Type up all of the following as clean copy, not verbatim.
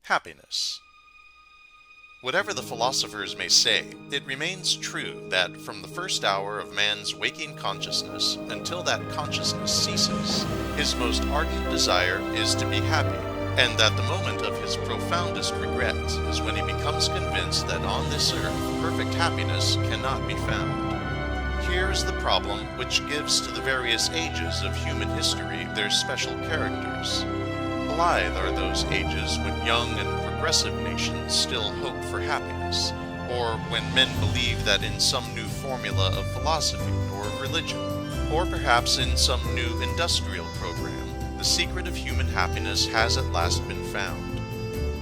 Happiness. Whatever the philosophers may say, it remains true that from the first hour of man's waking consciousness until that consciousness ceases, his most ardent desire is to be happy, and that the moment of his profoundest regret is when he becomes convinced that on this earth perfect happiness cannot be found. Here is the problem which gives to the various ages of human history their special characters. Blithe are those ages when young and progressive nations still hope for happiness, or when men believe that in some new formula of philosophy or of religion, or perhaps in some new industrial program, the secret of human happiness has at last been found.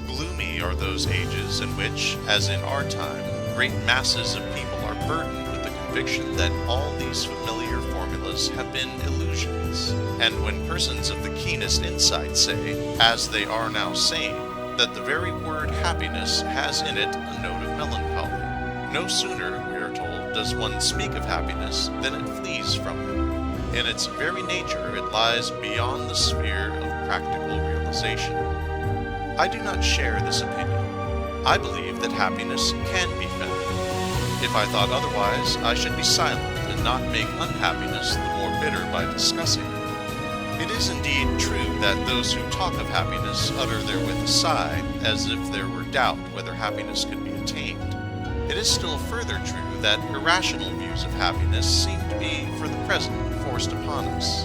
Gloomy are those ages in which, as in our time, great masses of people are burdened with the conviction that all these familiar formulas have been illusions, and when persons of the keenest insight say, as they are now saying, that the very word happiness has in it a note of melancholy. No sooner, we are told, does one speak of happiness than it flees from it. In its very nature it lies beyond the sphere of practical realization. I do not share this opinion. I believe that happiness can be found. If I thought otherwise, I should be silent and not make unhappiness the more bitter by discussing it. It is indeed true that those who talk of happiness utter therewith a sigh, as if there were doubt whether happiness could be attained. It is still further true that irrational views of happiness seem to be, for the present, forced upon us.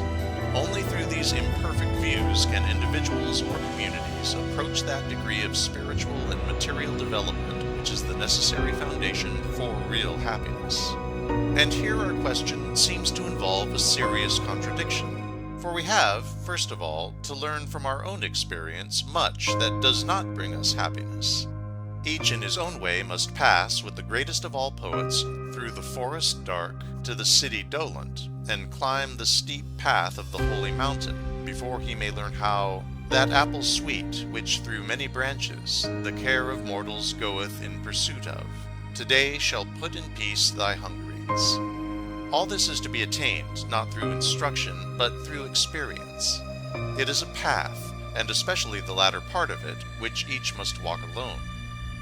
Only through these imperfect views can individuals or communities approach that degree of spiritual and material development which is the necessary foundation for real happiness. And here our question seems to involve a serious contradiction. For we have, first of all, to learn from our own experience much that does not bring us happiness. Each in his own way must pass, with the greatest of all poets, through the forest dark to the city dolent, and climb the steep path of the holy mountain, before he may learn how that apple sweet, which through many branches the care of mortals goeth in pursuit of, today shall put in peace thy hungerings. All this is to be attained, not through instruction, but through experience. It is a path, and especially the latter part of it, which each must walk alone.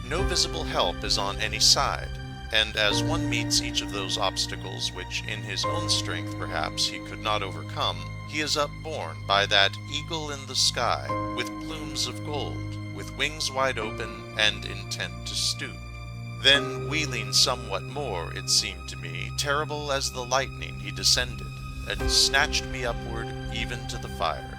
No visible help is on any side, and as one meets each of those obstacles which in his own strength perhaps he could not overcome, he is upborne by that eagle in the sky, with plumes of gold, with wings wide open, and intent to stoop. Then, wheeling somewhat more, it seemed to me, terrible as the lightning, he descended, and snatched me upward even to the fire.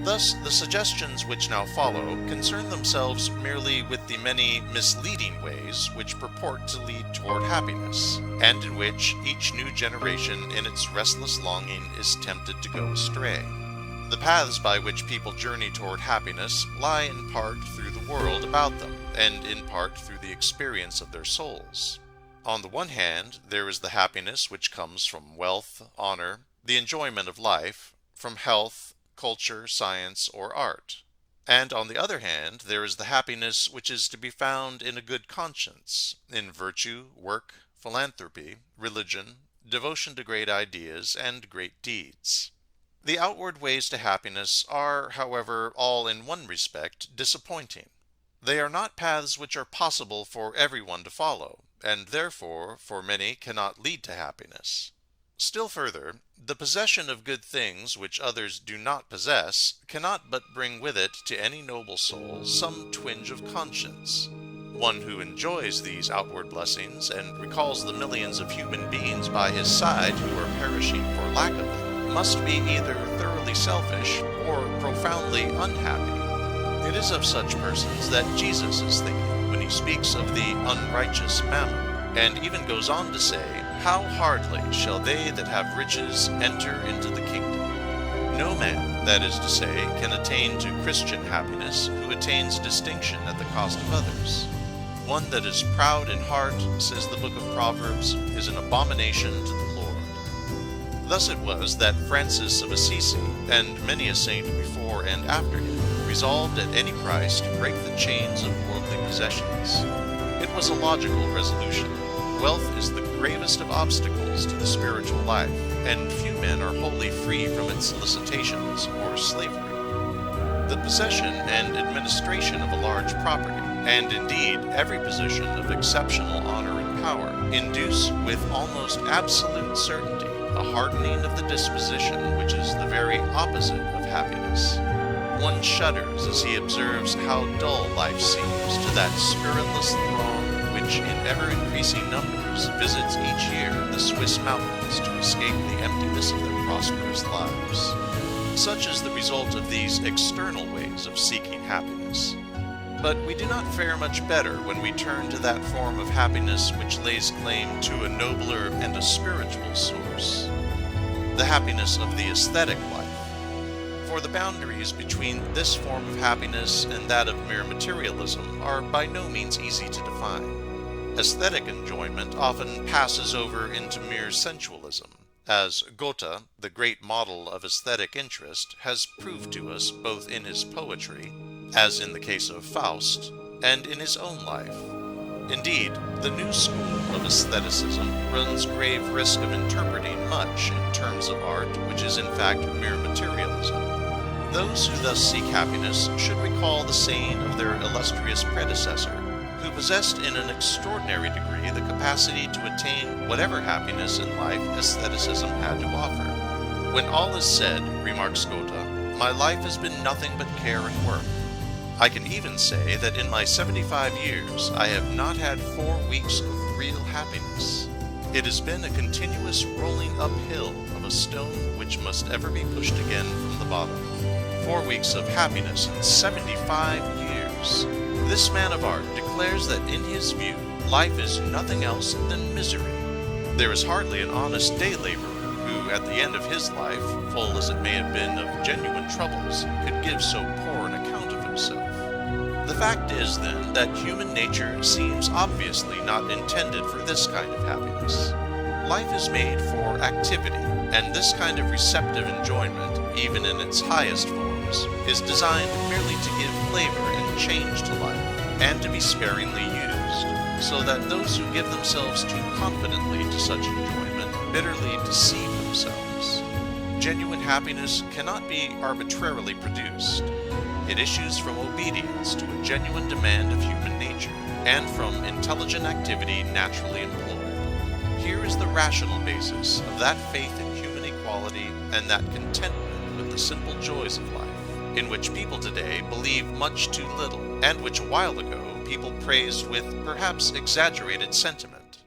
Thus, the suggestions which now follow concern themselves merely with the many misleading ways which purport to lead toward happiness, and in which each new generation in its restless longing is tempted to go astray. The paths by which people journey toward happiness lie in part through the world about them, and in part through the experience of their souls. On the one hand, there is the happiness which comes from wealth, honor, the enjoyment of life, from health, culture, science, or art. And on the other hand, there is the happiness which is to be found in a good conscience, in virtue, work, philanthropy, religion, devotion to great ideas, and great deeds. The outward ways to happiness are, however, all in one respect disappointing. They are not paths which are possible for everyone to follow, and therefore, for many, cannot lead to happiness. Still further, the possession of good things which others do not possess cannot but bring with it to any noble soul some twinge of conscience. One who enjoys these outward blessings and recalls the millions of human beings by his side who are perishing for lack of them must be either thoroughly selfish or profoundly unhappy. It is of such persons that Jesus is thinking when he speaks of the unrighteous mammon, and even goes on to say, "How hardly shall they that have riches enter into the kingdom?" No man, that is to say, can attain to Christian happiness who attains distinction at the cost of others. One that is proud in heart, says the book of Proverbs, is an abomination to the Lord. Thus it was that Francis of Assisi, and many a saint before and after him, resolved at any price to break the chains of worldly possessions. It was a logical resolution. Wealth is the gravest of obstacles to the spiritual life, and few men are wholly free from its solicitations or slavery. the possession and administration of a large property, and indeed every position of exceptional honor and power, induce with almost absolute certainty a hardening of the disposition which is the very opposite of happiness. One shudders as he observes how dull life seems to that spiritless throng which in ever-increasing numbers visits each year the Swiss mountains to escape the emptiness of their prosperous lives. Such is the result of these external ways of seeking happiness. But we do not fare much better when we turn to that form of happiness which lays claim to a nobler and a spiritual source, the happiness of the aesthetic life. For the boundaries between this form of happiness and that of mere materialism are by no means easy to define. Aesthetic enjoyment often passes over into mere sensualism, as Goethe, the great model of aesthetic interest, has proved to us both in his poetry, as in the case of Faust, and in his own life. Indeed, the new school of aestheticism runs grave risk of interpreting much in terms of art which is in fact mere materialism. Those who thus seek happiness should recall the saying of their illustrious predecessor, who possessed in an extraordinary degree the capacity to attain whatever happiness in life aestheticism had to offer. When all is said, remarks Goethe, my life has been nothing but care and work. I can even say that in my 75 years I have not had 4 weeks of real happiness. It has been a continuous rolling uphill of a stone which must ever be pushed again from the bottom. 4 weeks of happiness in 75 years. This man of art declares that in his view, life is nothing else than misery. There is hardly an honest day laborer who, at the end of his life, full as it may have been of genuine troubles, could give so poor an account of himself. The fact is, then, that human nature seems obviously not intended for this kind of happiness. Life is made for activity, and this kind of receptive enjoyment, even in its highest forms, is designed merely to give flavor and change to life, and to be sparingly used, so that those who give themselves too confidently to such enjoyment bitterly deceive themselves. Genuine happiness cannot be arbitrarily produced. It issues from obedience to a genuine demand of human nature, and from intelligent activity naturally employed. Here is the rational basis of that faith in human equality and that contentment with the simple joys of life, in which people today believe much too little, and which a while ago people praised with perhaps exaggerated sentiment.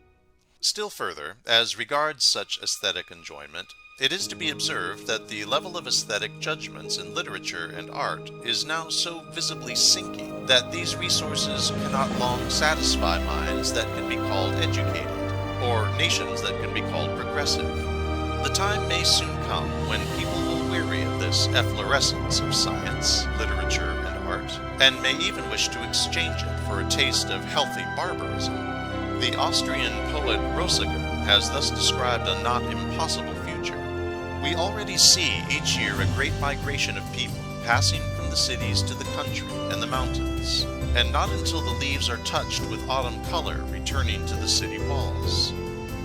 Still further, as regards such aesthetic enjoyment, it is to be observed that the level of aesthetic judgments in literature and art is now so visibly sinking that these resources cannot long satisfy minds that can be called educated, or nations that can be called progressive. The time may soon come when people will weary of this efflorescence of science, literature, and art, and may even wish to exchange it for a taste of healthy barbarism. The Austrian poet Rosiger has thus described a not impossible future. We already see each year a great migration of people passing from the cities to the country and the mountains, and not until the leaves are touched with autumn color returning to the city walls.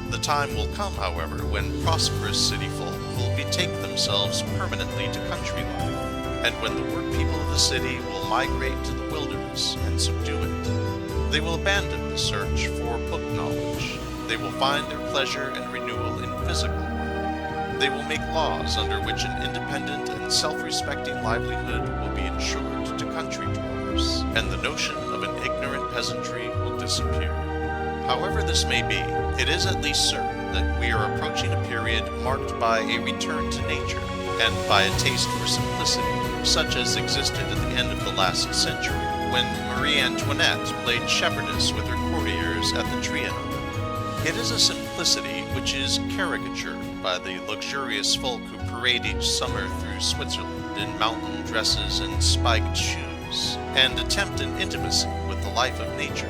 The time will come, however, when prosperous city folk will betake themselves permanently to country life, and when the work people of the city will migrate to the wilderness and subdue it. They will abandon the search for book knowledge. They will find their pleasure and renewal in physical work. They will make laws under which an independent and self-respecting livelihood will be ensured to country dwellers, and the notion of an ignorant peasantry will disappear. However this may be, it is at least certain that we are approaching a period marked by a return to nature, and by a taste for simplicity, such as existed at the end of the last century, when Marie Antoinette played shepherdess with her courtiers at the Trianon. It is a simplicity which is caricatured by the luxurious folk who parade each summer through Switzerland in mountain dresses and spiked shoes, and attempt an intimacy with the life of nature.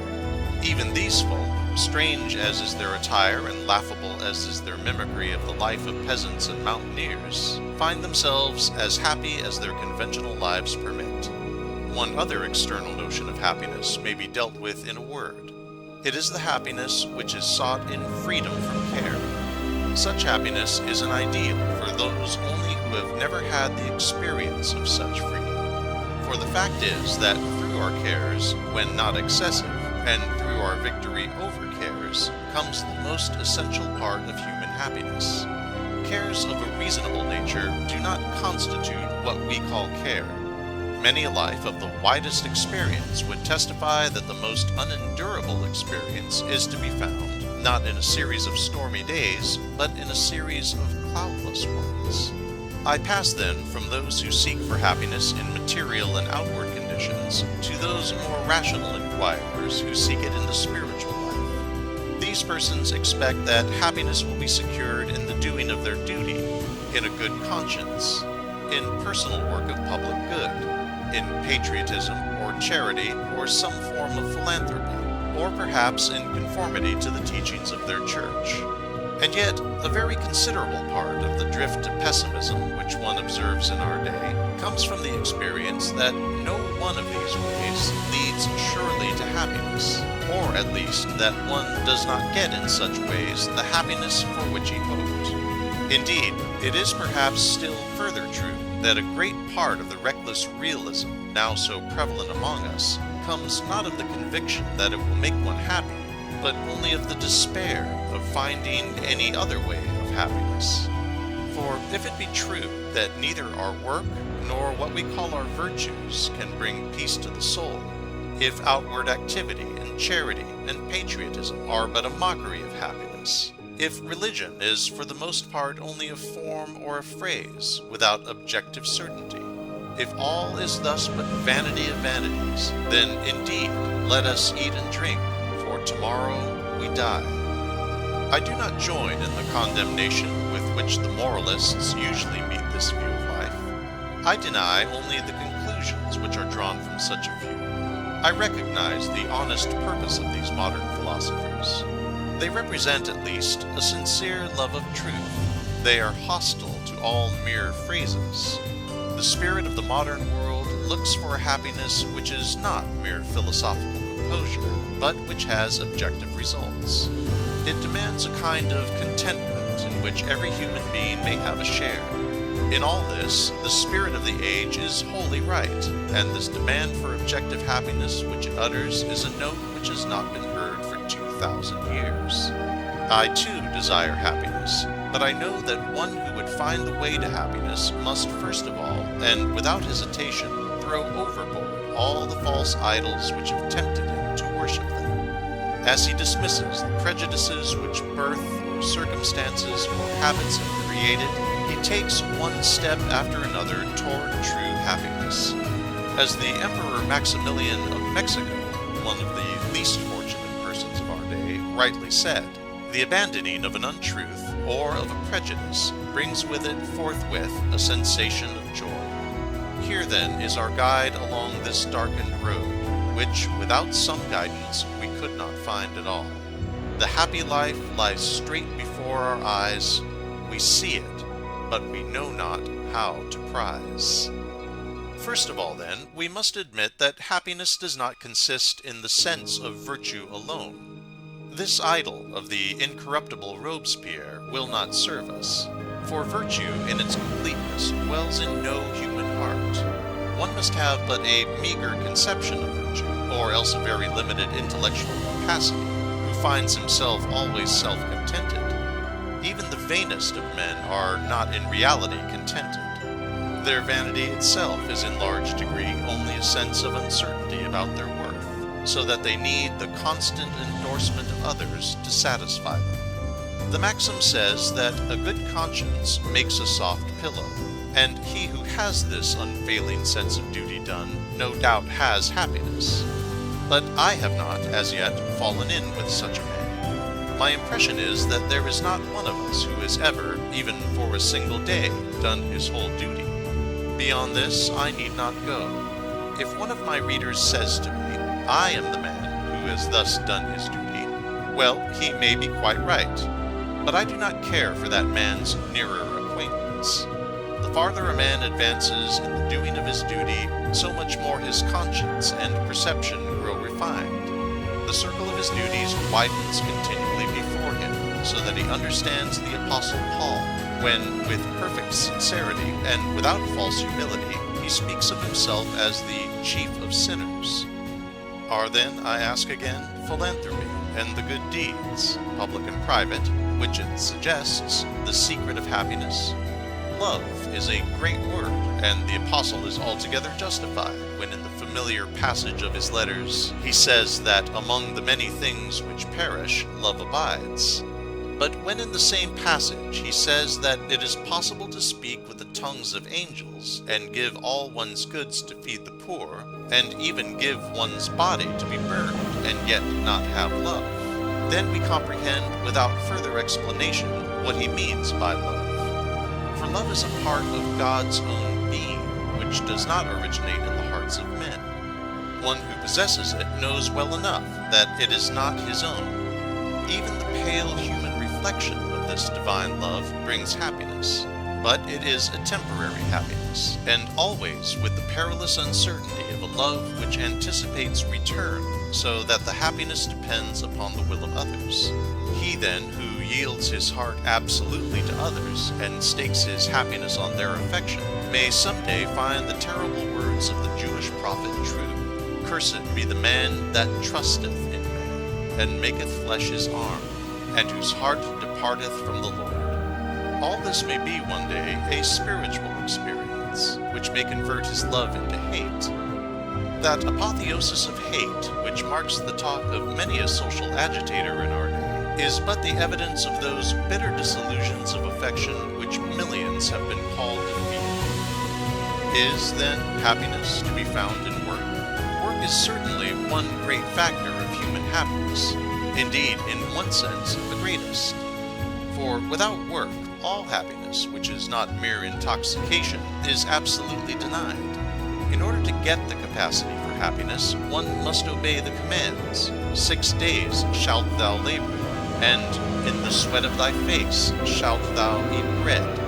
Even these folk, strange as is their attire and laughable as is their mimicry of the life of peasants and mountaineers, find themselves as happy as their conventional lives permit. One other external notion of happiness may be dealt with in a word. It is the happiness which is sought in freedom from care. Such happiness is an ideal for those only who have never had the experience of such freedom. For the fact is that through our cares, when not excessive, and through our victory over cares, comes the most essential part of human happiness. Cares of a reasonable nature do not constitute what we call care. Many a life of the widest experience would testify that the most unendurable experience is to be found, not in a series of stormy days, but in a series of cloudless ones. I pass then from those who seek for happiness in material and outward conditions to those more rational inquirers who seek it in the spiritual life. These persons expect that happiness will be secured in the doing of their duty, in a good conscience, in personal work of public good, in patriotism or charity or some form of philanthropy, or perhaps in conformity to the teachings of their church. And yet, a very considerable part of the drift to pessimism which one observes in our day comes from the experience that no one of these ways leads surely to happiness, or at least that one does not get in such ways the happiness for which he hoped. Indeed, it is perhaps still further true that a great part of the reckless realism now so prevalent among us comes not of the conviction that it will make one happy, but only of the despair of finding any other way of happiness. For if it be true that neither our work nor what we call our virtues can bring peace to the soul, if outward activity and charity and patriotism are but a mockery of happiness, if religion is for the most part only a form or a phrase without objective certainty, if all is thus but vanity of vanities, then indeed let us eat and drink, for tomorrow we die. I do not join in the condemnation with which the moralists usually meet this view of life. I deny only the conclusions which are drawn from such a view. I recognize the honest purpose of these modern philosophers. They represent at least a sincere love of truth. They are hostile to all mere phrases. The spirit of the modern world looks for a happiness which is not mere philosophical composure, but which has objective results. It demands a kind of contentment in which every human being may have a share. In all this, the spirit of the age is wholly right, and this demand for objective happiness which it utters is a note which has not been heard for 2,000 years. I too desire happiness, but I know that one who would find the way to happiness must first of all, and without hesitation, throw overboard all the false idols which have tempted him to worship them. As he dismisses the prejudices which birth or circumstances or habits have created, he takes one step after another toward true happiness. As the Emperor Maximilian of Mexico, one of the least fortunate persons of our day, rightly said, the abandoning of an untruth or of a prejudice brings with it forthwith a sensation of joy. Here then is our guide along this darkened road, which without some guidance we could not find at all. The happy life lies straight before our eyes. We see it, but we know not how to prize. First of all, then, we must admit that happiness does not consist in the sense of virtue alone. This idol of the incorruptible Robespierre will not serve us, for virtue in its completeness dwells in no human heart. One must have but a meager conception of virtue, or else a very limited intellectual capacity, who finds himself always self-contented. Even the vainest of men are not in reality contented. Their vanity itself is in large degree only a sense of uncertainty about their worth, so that they need the constant endorsement of others to satisfy them. The maxim says that a good conscience makes a soft pillow, and he who has this unfailing sense of duty done no doubt has happiness. But I have not, as yet, fallen in with such a man. My impression is that there is not one of us who has ever, even for a single day, done his whole duty. Beyond this, I need not go. If one of my readers says to me, I am the man who has thus done his duty, well, he may be quite right, but I do not care for that man's nearer acquaintance. The farther a man advances in the doing of his duty, so much more his conscience and perception grow refined. The circle of his duties widens continually before him, so that he understands the Apostle Paul, when, with perfect sincerity and without false humility, he speaks of himself as the chief of sinners. Are then, I ask again, philanthropy and the good deeds, public and private, which it suggests, the secret of happiness? Love is a great word, and the apostle is altogether justified when in the familiar passage of his letters he says that among the many things which perish, love abides. But when in the same passage he says that it is possible to speak with the tongues of angels, and give all one's goods to feed the poor, and even give one's body to be burned, and yet not have love, then we comprehend without further explanation what he means by love. For love is a part of God's own being, which does not originate in the hearts of men. One who possesses it knows well enough that it is not his own. Even the pale human reflection of this divine love brings happiness, but it is a temporary happiness, and always with the perilous uncertainty of a love which anticipates return, so that the happiness depends upon the will of others. He then who yields his heart absolutely to others, and stakes his happiness on their affection, may someday find the terrible words of the Jewish prophet true: "Cursed be the man that trusteth in man, and maketh flesh his arm, and whose heart departeth from the Lord." All this may be one day a spiritual experience, which may convert his love into hate. That apotheosis of hate, which marks the talk of many a social agitator in our day, is but the evidence of those bitter disillusions of affection which millions have been called to feel. Is, then, happiness to be found in work? Work is certainly one great factor of human happiness, indeed, in one sense, the greatest. For without work, all happiness, which is not mere intoxication, is absolutely denied. In order to get the capacity for happiness, one must obey the commands. 6 days shalt thou labor, and in the sweat of thy face shalt thou eat bread.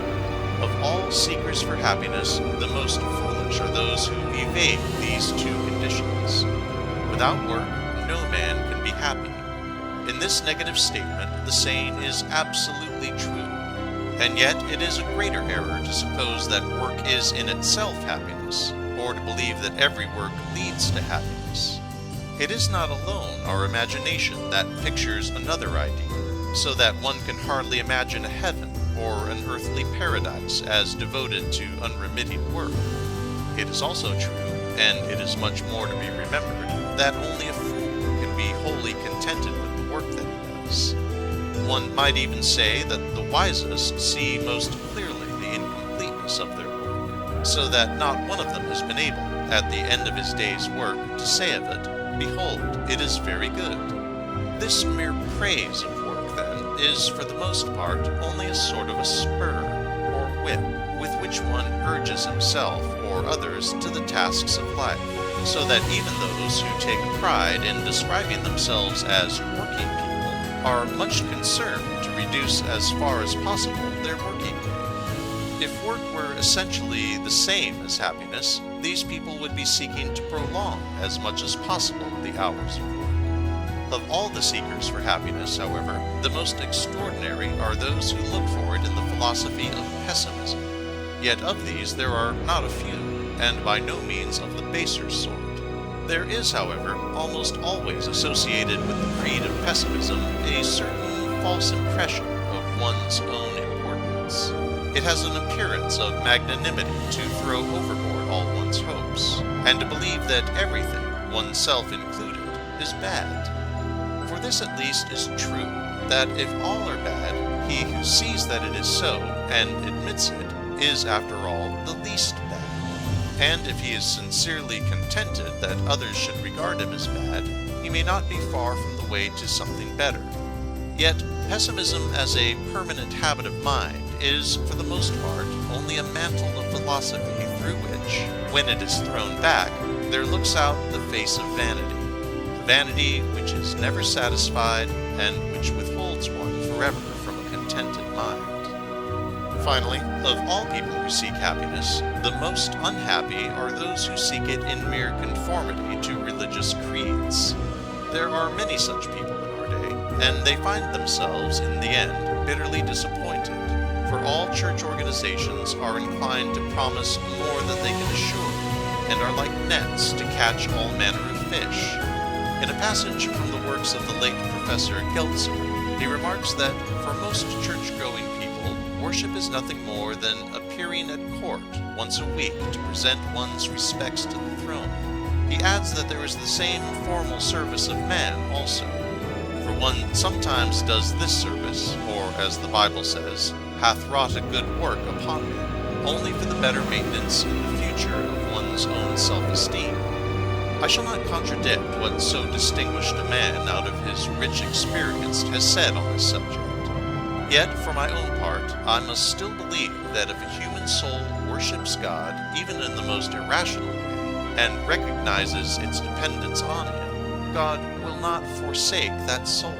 Of all seekers for happiness, the most foolish are those who evade these two conditions. Without work, no man can be happy. In this negative statement, the saying is absolutely true, and yet it is a greater error to suppose that work is in itself happiness, or to believe that every work leads to happiness. It is not alone our imagination that pictures another idea, so that one can hardly imagine a heaven or an earthly paradise as devoted to unremitting work. It is also true, and it is much more to be remembered, that only a fool can be wholly contented with the work that he does. One might even say that the wisest see most clearly the incompleteness of their work, so that not one of them has been able, at the end of his day's work, to say of it, "Behold, it is very good." This mere praise of work, then, is for the most part only a sort of a spur, or whip, with which one urges himself or others to the tasks of life, so that even those who take pride in describing themselves as working people are much concerned to reduce as far as possible their working day. If work were essentially the same as happiness, these people would be seeking to prolong as much as possible the hours of work. Of all the seekers for happiness, however, the most extraordinary are those who look for it in the philosophy of pessimism. Yet of these there are not a few, and by no means of the baser sort. There is, however, almost always associated with the creed of pessimism a certain false impression of one's own importance. It has an appearance of magnanimity to throw overboard all one's hopes, and to believe that everything, oneself included, is bad. For this at least is true, that if all are bad, he who sees that it is so, and admits it, is after all the least bad. And if he is sincerely contented that others should regard him as bad, he may not be far from the way to something better. Yet pessimism as a permanent habit of mind is, for the most part, only a mantle of philosophy through which, when it is thrown back, there looks out the face of vanity. Vanity which is never satisfied, and which withholds one forever from a contented mind. Finally, of all people who seek happiness, the most unhappy are those who seek it in mere conformity to religious creeds. There are many such people in our day, and they find themselves, in the end, bitterly disappointed, for all church organizations are inclined to promise more than they can assure, and are like nets to catch all manner of fish. In a passage from the works of the late Professor Geltzer, he remarks that for most church-going people, worship is nothing more than appearing at court once a week to present one's respects to the throne. He adds that there is the same formal service of man also, for one sometimes does this service, or as the Bible says, hath wrought a good work upon me, only for the better maintenance in the future of one's own self-esteem. I shall not contradict what so distinguished a man out of his rich experience has said on this subject. Yet, for my own part, I must still believe that if a human soul worships God, even in the most irrational way, and recognizes its dependence on Him, God will not forsake that soul.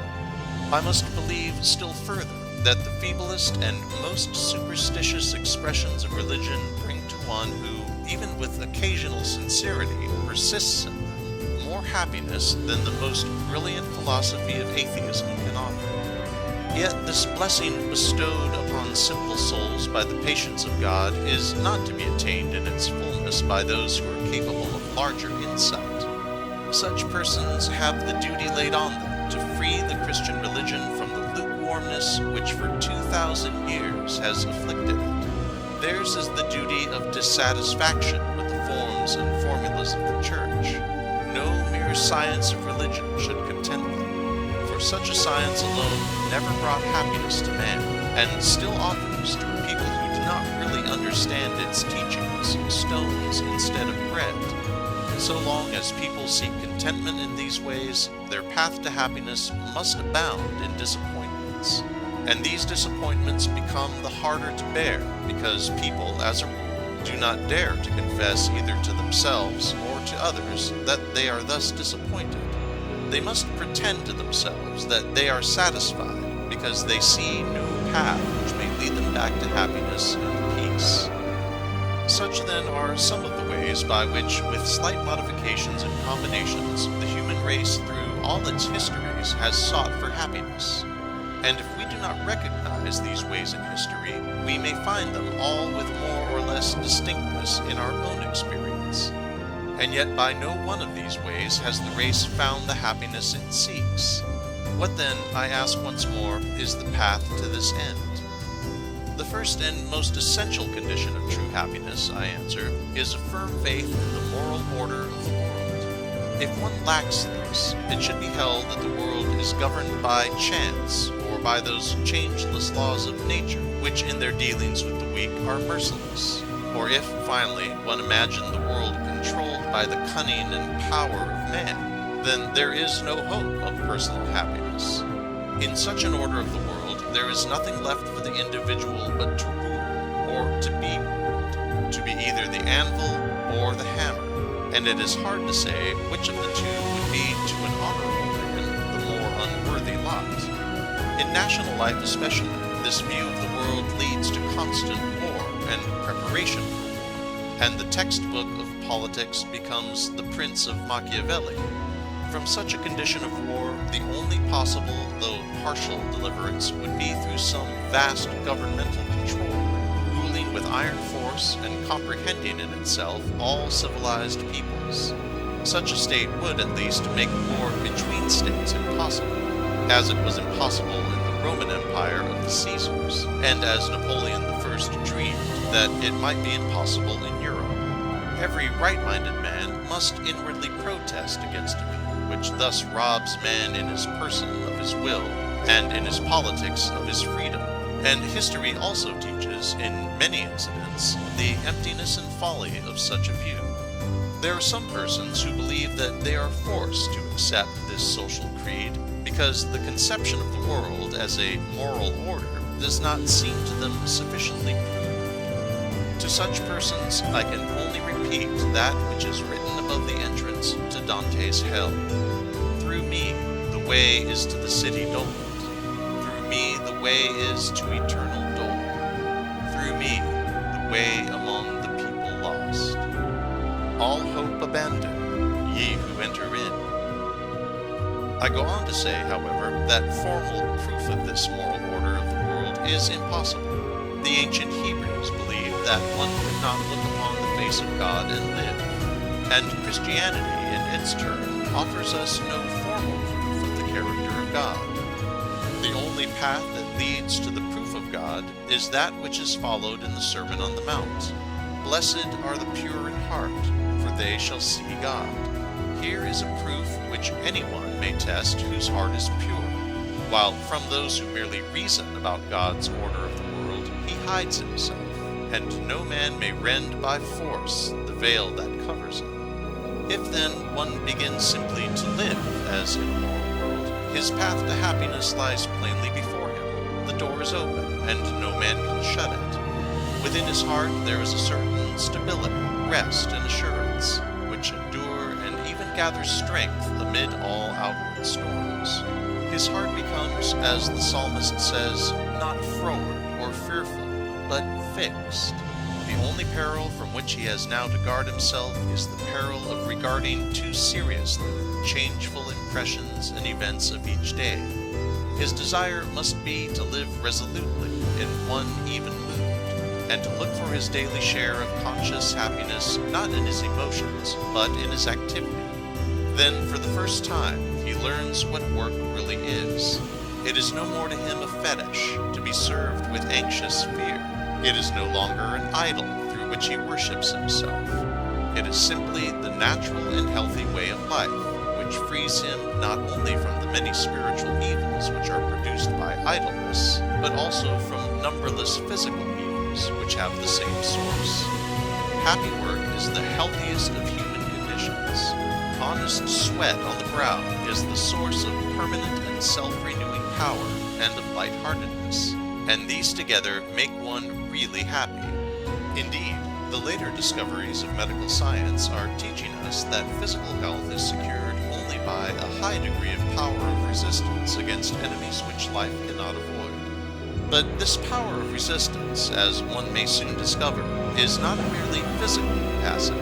I must believe still further that the feeblest and most superstitious expressions of religion bring to one who, even with occasional sincerity, persists in them, more happiness than the most brilliant philosophy of atheism can offer. Yet this blessing bestowed upon simple souls by the patience of God is not to be attained in its fullness by those who are capable of larger insight. Such persons have the duty laid on them to free the Christian religion from the lukewarmness which for 2,000 years has afflicted it. Theirs is the duty of dissatisfaction with the forms and formulas of the Church. No mere science of religion should content them, for such a science alone never brought happiness to man, and still offers to a people who do not really understand its teachings stones instead of bread. So long as people seek contentment in these ways, their path to happiness must abound in disappointments. And these disappointments become the harder to bear because people, as a rule, do not dare to confess either to themselves or to others that they are thus disappointed. They must pretend to themselves that they are satisfied because they see no path which may lead them back to happiness and peace. Such then are some of the ways by which, with slight modifications and combinations, the human race through all its histories has sought for happiness. And if we do not recognize these ways in history, we may find them all with more or less distinctness in our own experience. And yet by no one of these ways has the race found the happiness it seeks. What then, I ask once more, is the path to this end? The first and most essential condition of true happiness, I answer, is a firm faith in the moral order of the world. If one lacks this, it should be held that the world is governed by chance, or by those changeless laws of nature, which in their dealings with the weak are merciless. Or if, finally, one imagine the world controlled by the cunning and power of man, then there is no hope of personal happiness. In such an order of the world, there is nothing left for the individual but to rule, or to be ruled, to be either the anvil or the hammer, and it is hard to say which of the two would be to an honorable man the more unworthy lot. In national life especially, this view of the world leads to constant war and preparation for war, and the textbook of politics becomes the Prince of Machiavelli. From such a condition of war, the only possible, though partial, deliverance would be through some vast governmental control, ruling with iron force and comprehending in itself all civilized peoples. Such a state would, at least, make war between states impossible, as it was impossible in the Roman Empire of the Caesars, and as Napoleon I dreamed that it might be impossible in Europe. Every right-minded man must inwardly protest against a view which thus robs man in his person of his will, and in his politics of his freedom. And history also teaches, in many incidents, the emptiness and folly of such a view. There are some persons who believe that they are forced to accept this social creed because the conception of the world as a moral order does not seem to them sufficiently proved. To such persons I can only repeat that which is written above the entrance to Dante's hell. Through me the way is to the city doled. Through me the way is to eternal dole. Through me the way among the people lost. All hope abandon, ye who enter in. I go on to say, however, that formal proof of this moral order of the world is impossible. The The ancient Hebrews believed that one could not look upon the face of God and live, and Christianity, in its turn, offers us no formal proof of the character of God. The only path that leads to the proof of God is that which is followed in the Sermon on the Mount. Blessed are the pure in heart, for they shall see God. Here is a proof which anyone may test whose heart is pure, while from those who merely reason about God's order of the world he hides himself, and no man may rend by force the veil that covers him. If then one begins simply to live as in a moral world, his path to happiness lies plainly before him. The door is open, and no man can shut it. Within his heart there is a certain stability, rest, and assurance, which endure and even gather strength amid all outward storms. His heart becomes, as the psalmist says, not froward or fearful, but fixed. The only peril from which he has now to guard himself is the peril of regarding too seriously changeful impressions and events of each day. His desire must be to live resolutely in one even mood, and to look for his daily share of conscious happiness not in his emotions, but in his activity. Then, for the first time, he learns what work really is. It is no more to him a fetish to be served with anxious fear. It is no longer an idol through which he worships himself. It is simply the natural and healthy way of life, which frees him not only from the many spiritual evils which are produced by idleness, but also from numberless physical evils which have the same source. Happy work is the healthiest of human conditions. Honest sweat on the brow is the source of permanent and self-renewing power and of lightheartedness, and these together make one really happy. Indeed, the later discoveries of medical science are teaching us that physical health is secured only by a high degree of power of resistance against enemies which life cannot avoid. But this power of resistance, as one may soon discover, is not a merely physical capacity.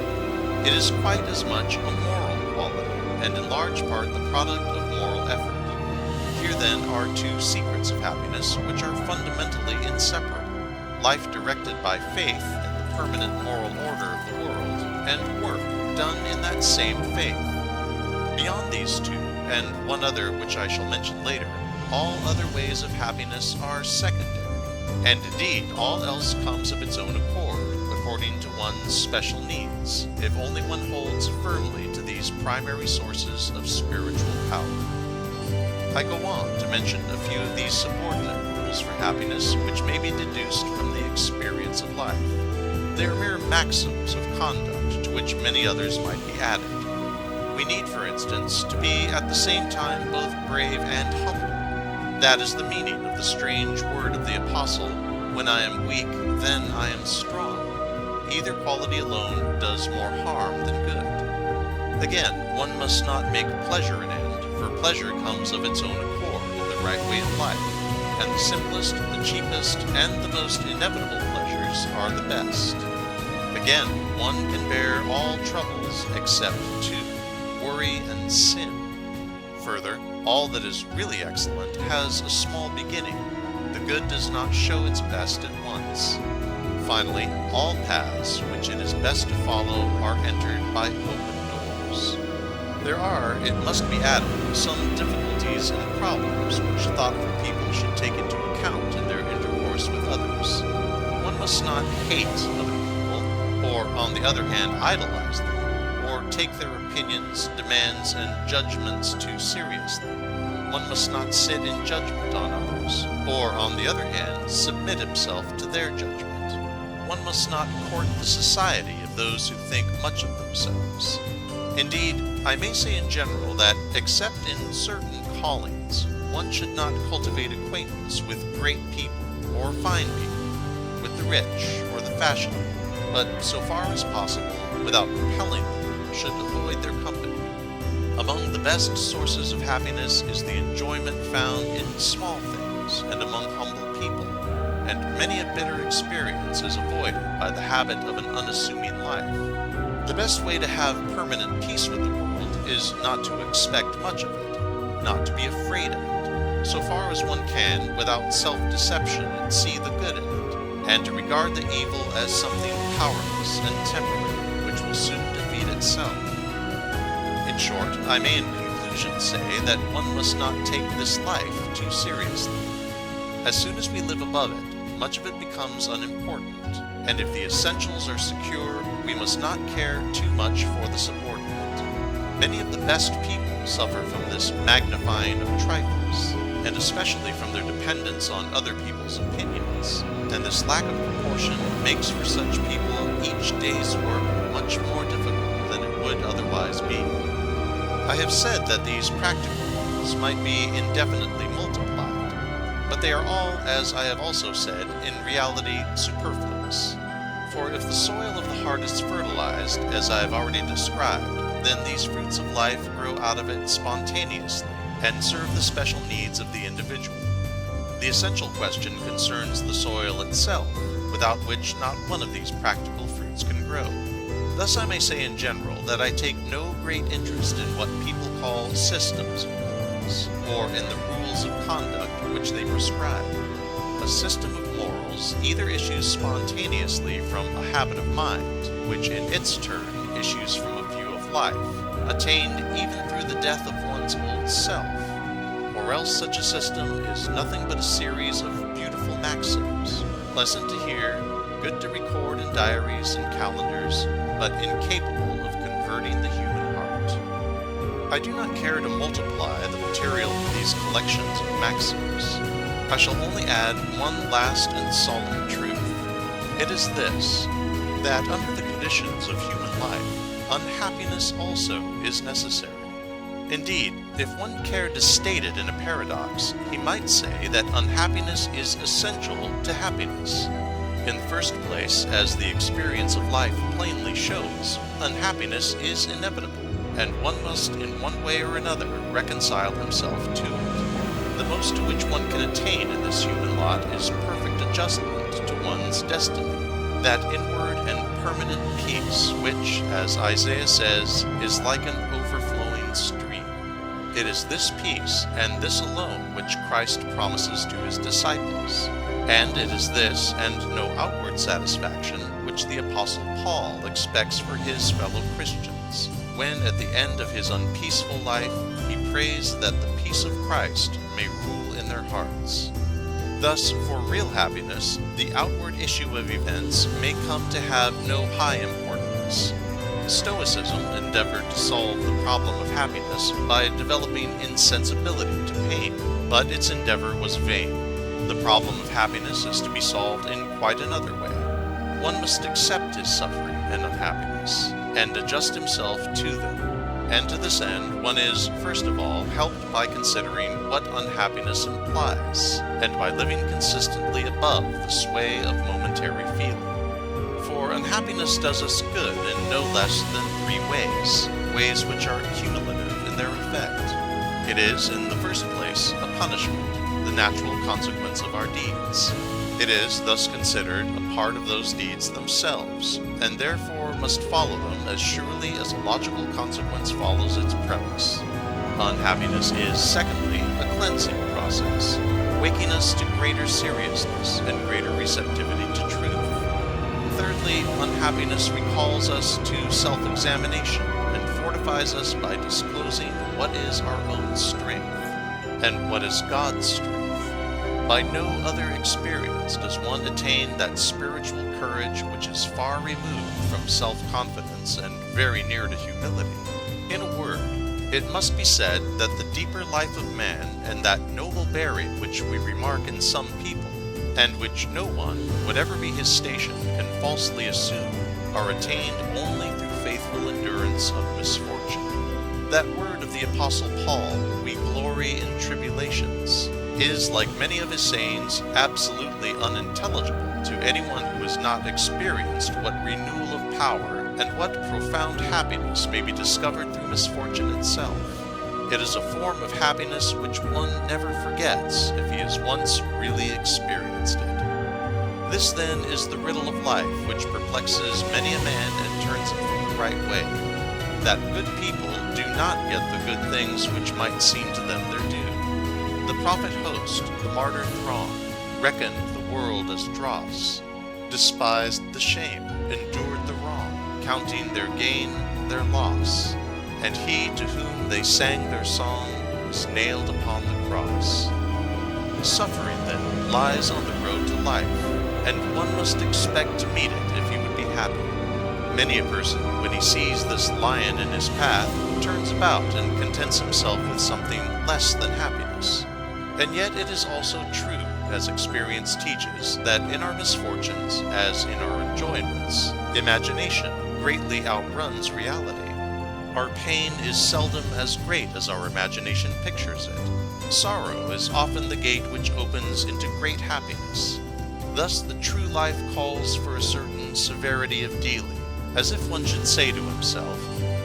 It is quite as much a moral quality, and in large part the product of moral effort. Here then are two secrets of happiness which are fundamentally inseparable: life directed by faith in the permanent moral order of the world, and work done in that same faith. Beyond these two, and one other which I shall mention later, all other ways of happiness are secondary, and indeed all else comes of its own accord, according to one's special needs, if only one holds firmly to these primary sources of spiritual power. I go on to mention a few of these subordinate rules for happiness which may be deduced from the experience of life. They are mere maxims of conduct to which many others might be added. We need, for instance, to be at the same time both brave and humble. That is the meaning of the strange word of the Apostle, "When I am weak, then I am strong." Either quality alone does more harm than good. Again, one must not make pleasure an end, for pleasure comes of its own accord in the right way of life, and the simplest, the cheapest, and the most inevitable pleasures are the best. Again, one can bear all troubles except two: worry and sin. Further, all that is really excellent has a small beginning. The good does not show its best at once. Finally, all paths which it is best to follow are entered by open doors. There are, it must be added, some difficulties and problems which thoughtful people should take into account in their intercourse with others. One must not hate other people, or on the other hand idolize them, or take their opinions, demands, and judgments too seriously. One must not sit in judgment on others, or on the other hand submit himself to their judgment. One must not court the society of those who think much of themselves. Indeed, I may say in general that, except in certain callings, one should not cultivate acquaintance with great people or fine people, with the rich or the fashionable, but so far as possible, without repelling them, should avoid their company. Among the best sources of happiness is the enjoyment found in small things and among humble people, and many a bitter experience is avoided by the habit of an unassuming life. The best way to have permanent peace with the world is not to expect much of it, not to be afraid of it, so far as one can, without self-deception, see the good in it, and to regard the evil as something powerless and temporary, which will soon defeat itself. In short, I may in conclusion say that one must not take this life too seriously. As soon as we live above it, much of it becomes unimportant, and if the essentials are secure, we must not care too much for the subordinate. Many of the best people suffer from this magnifying of trifles, and especially from their dependence on other people's opinions, and this lack of proportion makes for such people each day's work much more difficult than it would otherwise be. I have said that these practical rules might be indefinitely multiplied, but they are all, as I have also said, in reality superfluous. For if the soil of the heart is fertilized, as I have already described, then these fruits of life grow out of it spontaneously and serve the special needs of the individual. The essential question concerns the soil itself, without which not one of these practical fruits can grow. Thus I may say in general that I take no great interest in what people call systems of morals, or in the rules of conduct which they prescribe. A system of morals either issues spontaneously from a habit of mind, which in its turn issues from a view of life, attained even through the death of one's old self, or else such a system is nothing but a series of beautiful maxims, pleasant to hear, good to record in diaries and calendars, but incapable of converting the human heart. I do not care to multiply the material of these collections of maxims. I shall only add one last and solemn truth. It is this, that under the conditions of human life, unhappiness also is necessary. Indeed, if one cared to state it in a paradox, he might say that unhappiness is essential to happiness. In the first place, as the experience of life plainly shows, unhappiness is inevitable, and one must in one way or another reconcile himself to it. The most to which one can attain in this human lot is perfect adjustment to one's destiny, that inward and permanent peace which, as Isaiah says, is like an overflowing stream. It is this peace, and this alone, which Christ promises to his disciples. And it is this, and no outward satisfaction, which the Apostle Paul expects for his fellow Christians, when at the end of his unpeaceful life he prays that the peace of Christ may rule in their hearts. Thus, for real happiness, the outward issue of events may come to have no high importance. Stoicism endeavored to solve the problem of happiness by developing insensibility to pain, but its endeavor was vain. The problem of happiness is to be solved in quite another way. One must accept his suffering and unhappiness, and adjust himself to them. And to this end, one is, first of all, helped by considering what unhappiness implies, and by living consistently above the sway of momentary feeling. For unhappiness does us good in no less than three ways which are cumulative in their effect. It is, in the first place, a punishment, the natural consequence of our deeds. It is thus considered a part of those deeds themselves, and therefore must follow them as surely as a logical consequence follows its premise. Unhappiness is, secondly, a cleansing process, waking us to greater seriousness and greater receptivity to truth. Thirdly, unhappiness recalls us to self-examination and fortifies us by disclosing what is our own strength, and what is God's strength. By no other experience does one attain that spiritual courage which is far removed from self-confidence and very near to humility. In a word, it must be said that the deeper life of man and that noble bearing which we remark in some people, and which no one, whatever be his station, can falsely assume, are attained only through faithful endurance of misfortune. That word of the Apostle Paul, "We glory in tribulations," is, like many of his sayings, absolutely unintelligible to anyone who has not experienced what renewal of power and what profound happiness may be discovered through misfortune itself. It is a form of happiness which one never forgets if he has once really experienced it. This, then, is the riddle of life which perplexes many a man and turns him from the right way, that good people do not get the good things which might seem to them their due. The prophet host, the martyr throng, reckoned the world as dross, despised the shame, endured the wrong, counting their gain their loss. And he to whom they sang their song was nailed upon the cross. Suffering, then, lies on the road to life, and one must expect to meet it if he would be happy. Many a person, when he sees this lion in his path, turns about and contents himself with something less than happiness. And yet it is also true, as experience teaches, that in our misfortunes, as in our enjoyments, imagination greatly outruns reality. Our pain is seldom as great as our imagination pictures it. Sorrow is often the gate which opens into great happiness. Thus the true life calls for a certain severity of dealing, as if one should say to himself,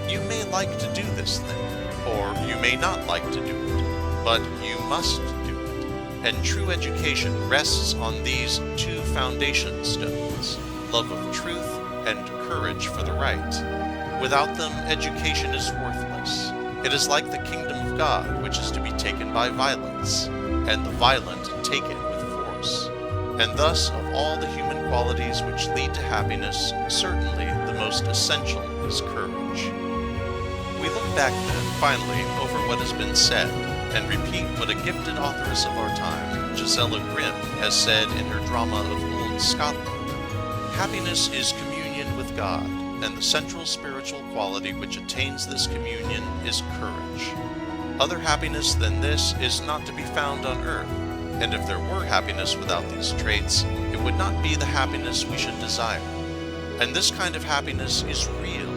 you may like to do this thing, or you may not like to do it, but you must do it. And true education rests on these two foundation stones, love of truth and courage for the right. Without them, education is worthless. It is like the kingdom of God, which is to be taken by violence, and the violent take it with force. And thus, of all the human qualities which lead to happiness, certainly the most essential is courage. We look back then, finally, over what has been said, and repeat what a gifted authoress of our time, Gisela Grimm, has said in her drama of Old Scotland. Happiness is communion with God, and the central spiritual quality which attains this communion is courage. Other happiness than this is not to be found on earth, and if there were happiness without these traits, it would not be the happiness we should desire. And this kind of happiness is real.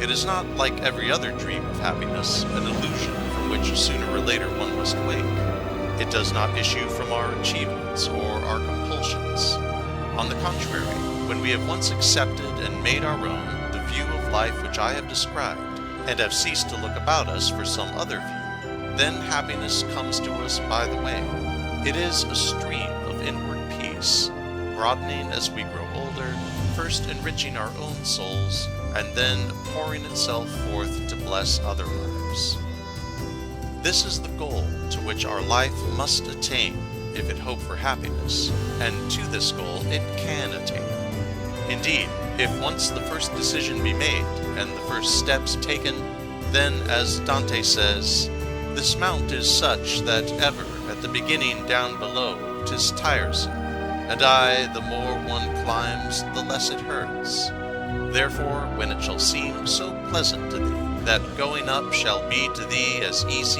It is not like every other dream of happiness, an illusion from which sooner or later one must wake. It does not issue from our achievements or our compulsions. On the contrary, when we have once accepted and made our own the view of life which I have described, and have ceased to look about us for some other view, then happiness comes to us by the way. It is a stream of inward peace, broadening as we grow older, first enriching our own souls, and then pouring itself forth to bless other lives. This is the goal to which our life must attain if it hope for happiness, and to this goal it can attain. Indeed, if once the first decision be made, and the first steps taken, then, as Dante says, this mount is such that ever at the beginning down below 'tis tiresome, and the more one climbs, the less it hurts. Therefore, when it shall seem so pleasant to thee, that going up shall be to thee as easy